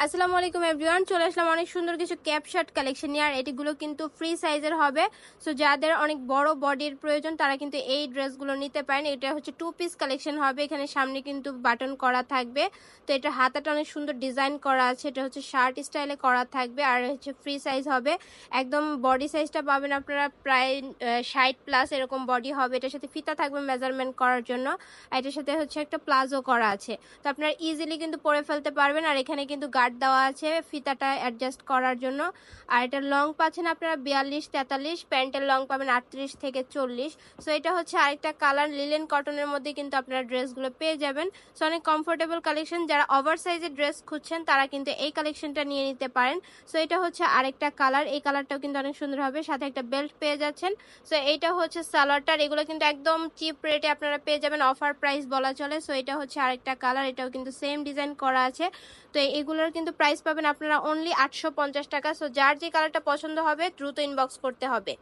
আসসালামু আলাইকুম এভরিওয়ান, চলে আসলাম অনেক সুন্দর কিছু ক্যাপ শার্ট কালেকশন নিয়ে। আর এটিগুলো কিন্তু ফ্রি সাইজের হবে। সো যাদের অনেক বড় বডির প্রয়োজন তারা কিন্তু এই ড্রেসগুলো নিতে পারেন। এটা হচ্ছে 2 পিস কালেকশন হবে। এখানে সামনে কিন্তু বাটন করা থাকবে। তো এটা হাতাটা অনেক সুন্দর ডিজাইন করা আছে। এটা হচ্ছে শার্ট স্টাইলে করা থাকবে আর হচ্ছে ফ্রি সাইজ হবে। একদম বডি সাইজটা পাবেন আপনারা প্রায় 60+ এরকম বডি হবে। এটার সাথে ফিতা থাকবে মেজারমেন্ট করার জন্য। আর এটার সাথে হচ্ছে একটা প্লাজো করা আছে। তো আপনারা ইজিলি কিন্তু পরে ফেলতে পারবেন। আর এখানে কিন্তু গার্ড দেওয়া আছে ফিতাটা অ্যাডজাস্ট করার জন্য। আর এটা লং পাচ্ছেন আপনারা 42-43, প্যান্টের লং পাবেন 38 থেকে 40। সো এটা হচ্ছে আরেকটা কালার, লিলেন কটনের মধ্যে কিন্তু আপনারা ড্রেসগুলো পেয়ে যাবেন। সো অনেক কমফোর্টেবল কালেকশন। যারা ওভার সাইজের ড্রেস খুঁজছেন তারা কিন্তু এই কালেকশনটা নিয়ে নিতে পারেন। সো এটা হচ্ছে আরেকটা কালার, এই কালারটাও কিন্তু অনেক সুন্দর হবে, সাথে একটা বেল্ট পেয়ে যাচ্ছেন। সো এইটা হচ্ছে সালোয়ারটার, এগুলো কিন্তু একদম চিপ রেটে আপনারা পেয়ে যাবেন, অফার প্রাইস বলা চলে। সো এটা হচ্ছে আরেকটা কালার, এটাও কিন্তু সেম ডিজাইন করা আছে। তো এগুলোর কিন্তু প্রাইস পাবেন আপনারা অনলি 850 টাকা। সো যার যে কালারটা পছন্দ হবে দ্রুত ইনবক্স করতে হবে।